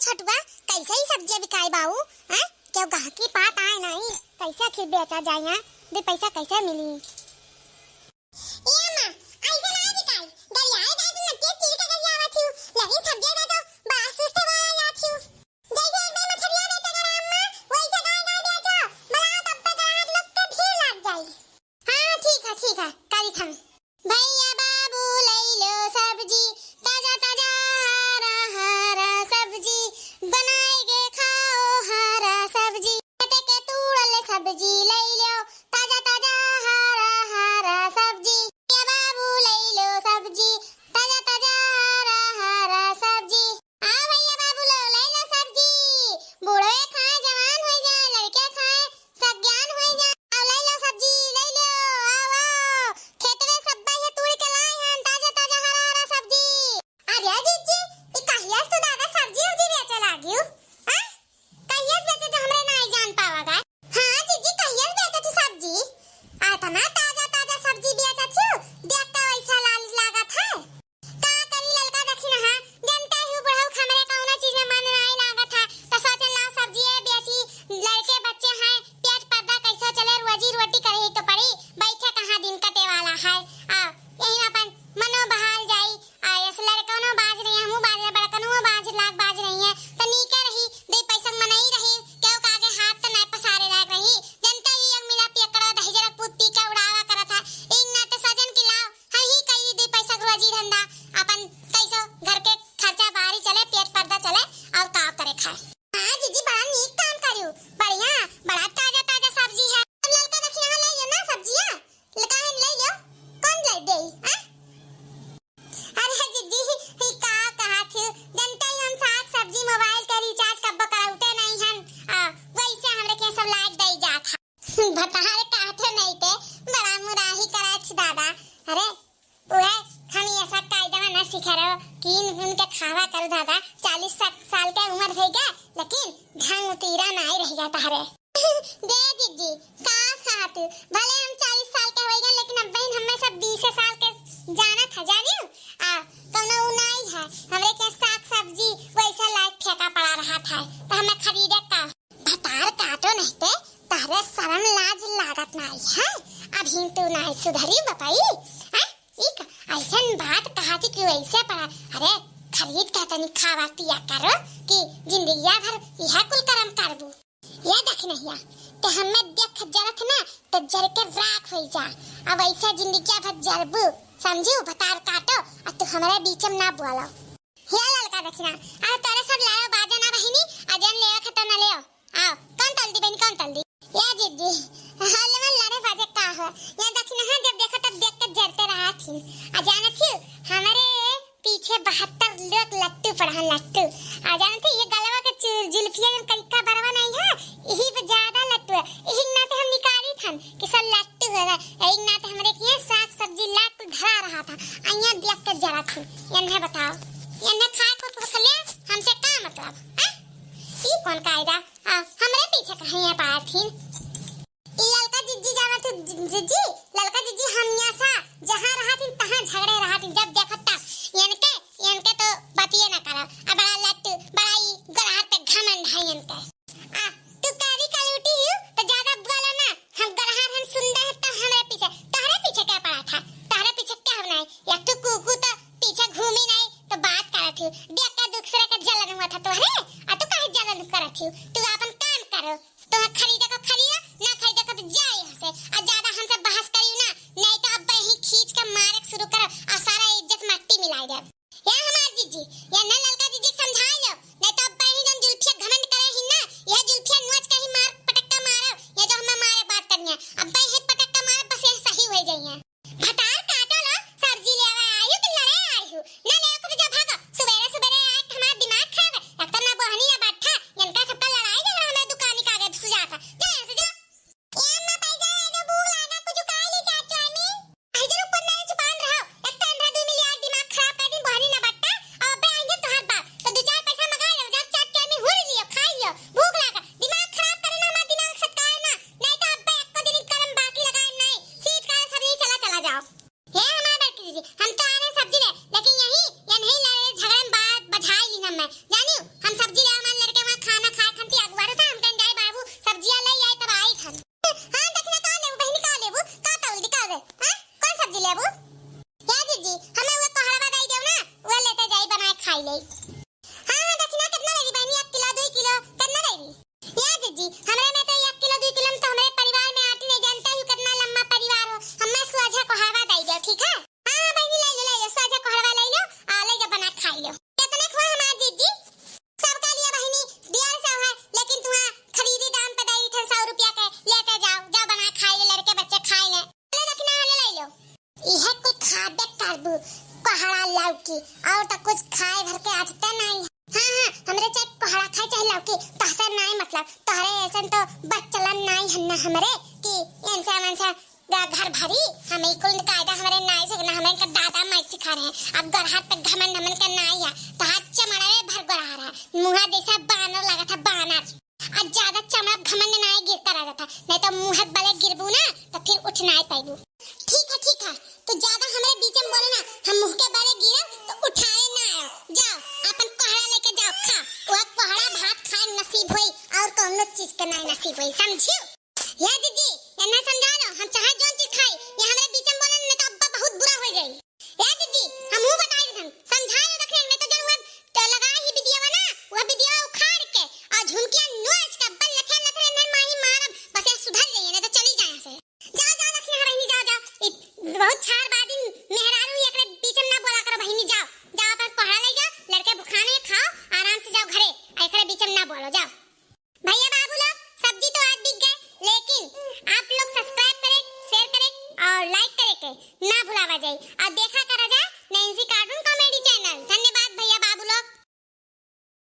छटुआ कैसे ही सब्जी बिकाई बाऊ हैं क्यों गाहकी पात आए नहीं कैसे खीर बेचा जाए यहाँ दे पैसा कैसे मिली ये मां ऐसे ना बिकाई दरियाए दादी नट्टे चीर के दरिया आवा थी लेकिन सब्जी ना तो बास सुस्ते वाला या थी जैसे एक दिन मछलियां बेचा कर अम्मा वैसे गाय बेचो बड़ा तब पे गाहक लोग के भीड़ लग जाए। हां ठीक है काली खान भैया बाबू ले लो सब्जी ताजा ताजा हरा हरा सब्जी बनाएगे खाओ हरा सब्जी कटे के तूड़ल सब्जी ले लो ताजा ताजा हरा हरा सब्जी भैया बाबू ले लो सब्जी ताजा ताजा हरा हरा सब्जी आ भैया बाबू ले लो सब्जी बूढ़े खाए जवान हो जाए लड़के खाए सज्ञान हो जाए आओ ले लो सब्जी ले लो आओ खेत में सब्बा ये तोड़ के लाए हैं ताजा ताजा हरा हरा सब्जी अरे जीजी ई कहियास तो दादा सब्जी उब्जी बेचे लागियो हां कहियास बेचे तो हमरे नहीं जान पावागा हां जीजी कहियास बेचे तू सब्जी आता ना ताजा ताजा सब्जी बेचा छु देख के वैसा लाल लागत है का करी ललका देखी ना हां जनता ही बुढ़ऊ हमरे कौनो चीज में मन नहीं लागत है तो सोचन लाओ सब्जी है बेची लड़के बच्चे हैं पेट पर्दा कैसे चले रोजी रोटी करे तो पड़ी बैठे कहां दिन कटे वाला है आ यही अपन मनो बहाल जाई आ इस लड़कों बाज रही हमू बाज बड़कनो बाज लाग बाज रही है तो नीके रही दे पैसा मनई रही क्यों कागे हाथ तो नहीं पसारे लाग रही जनता ही एक मिला पियकड़ा दही जरा पुत्ती का उड़ावा करत है इन नाते सजन की लाओ ही कई दे पैसा रोजी धंधा अपन कैसो घर के खर्चा बाहरी चले पेट पर्दा चले और का करे खाए हां जीजी बड़ा नीक काम करियो बढ़िया बड़ा ताजा ताजा सब्जी है अब ललका देखी यहां ले लो ना सब्जियां लकाहन ले लो कौन ले दे हां अरे जीजी ही का कहा थी जनता ही हम साग सब्जी मोबाइल का रिचार्ज कब कराउते नहीं हन वैसे हमरे के सब लाइक दई जात है बता रे काथे नहीं ते बड़ा मुराही कराछ दादा अरे ओए हम ऐसा कायदा ना सिखा रहे कि उनके खावा करो दादा 40 साल के उम्र हो गया लेकिन ढंग उतीरा नहीं रह जाता है दे जीजी का खात भले हम 40 साल के हो गए लेकिन अब बहन हमें सब 20 साल के जाना था जानियो कौनो नहीं है हमरे के साग सब्जी वैसा लाइक फेंका पड़ा रहा था तो हमें खरीदे का भतार काटो नहीं ते तारे शर्म लाज लागत नहीं है अभी तू नहीं सुधरी बताई हैं एक ऐसन बात कहा थी कि वैसे पड़ा अरे खरीद के तनी खावा पिया करो कि जिंदगी भर यह कुल कर्म करबू ये देख नहीं ते हमें देख जरत ना तो जर के राख हो जा अब ऐसा जिंदगी भर जरबू समझियो भतार काटो और तू हमारे बीच में ना बोलो ये ललका देखना आ तारे सब लाओ बाजा ना बहिनी अजन ले खत्म ना ले आओ कौन तल दी बहन कौन तल दी या जीजी हाल में लड़े बाजे का हो ये देखना है जब देखो तब देख के जरते रहा थी अजान थी हमारे पीछे 72 लोग लट्टू पड़ा लट्टू अजान थी ये गलवा के जुल्फिया करिका बरवा नहीं है यही पे ज्यादा लट्टू है यही नाते हम निकाली थन कि सब लट्टू है एक नाते हमरे के साग सब्जी लाट धरा रहा था अइया देख के जरा थी इन्हें बताओ इन्हें खाए को तो ले हमसे का मतलब हैं ई कौन कायदा हमरे पीछे कहीं है पाया थी ई ललका जिज्जी जावा तो जिज्जी ललका जिज्जी हम यहाँ सा जहाँ रहा थी तहाँ झगड़े रहा थी जब देखो तब इनके तो बतिये ना करो अब बड़ा लट्टू बड़ा ही गरहार पे घमंड है इनके तू काली काली उठी हो तो ज्यादा बोलो ना हम गरहार हम सुंदर है तो हमारे पीछे तोहरे पीछे क्या पड़ा था तोहरे पीछे क्या होना है एक तो कुकू तो पीछे घूमी नहीं तो बात कर थी देख के दूसरे का जलन हुआ था तोहरे आ तू काहे जलन कर थी तू अपन काम करो तो खरीदे को खरीदो ना खरीदे को तो जाओ यहाँ से और ज्यादा हमसे बहस करियो ना नहीं तो अब ही खींच के मारे शुरू करो और सारा इज्जत मट्टी मिला दे या हमार जीजी या ना ललका जीजी समझा लो नहीं तो अब ही जन जुल्फिया घमंड करे ही ना ये जुल्फिया नोच के ही मार पटक्का मारो ये जो हमें मारे बात करनी है अब ही पटक्का मारो बस ये सही हो जाइए भतार काटो लो सब्जी ले आयो कि लड़े आयो ना ले को तो जा भागो सुबेरे सुबेरे आए हमारा दिमाग खराब है एक तो ना बहनी ना बैठा इनका सबका लड़ाई जाओ कि तहसर नहीं मतलब तोहरे ऐसन तो बच्चलन नहीं हन्ना हमरे कि इनसे मनसे घर भरी हमें कुल कायदा हमारे नाई से ना हमें का दादा माई सिखा रहे हैं अब गरहार पे घमंड नमन का नाई है तो हाथ चमड़ा में भर गरहा रहा है मुंह जैसा बानर लगा था बानर आज ज्यादा चमड़ा घमंड नाई गिरता रह जाता नहीं तो मुंह बले गिरबू ना तो फिर उठ नाई पाइबू ठीक है तो ज्यादा हमारे बीच में बोले ना हम मुंह के बले गिरब तो उठाए ना आयो जाओ अपन कोहड़ा लेके जाओ खा वो कोहड़ा भात खाए नसीब होई और कोनो चीज के नहीं नसीब होई समझियो या दीदी या ना समझा लो हम चाहे जोन चीज खाई ये हमारे बीच में बोले ना तो अब्बा बहुत बुरा हो जाई या दीदी हम मुंह बताई हम समझा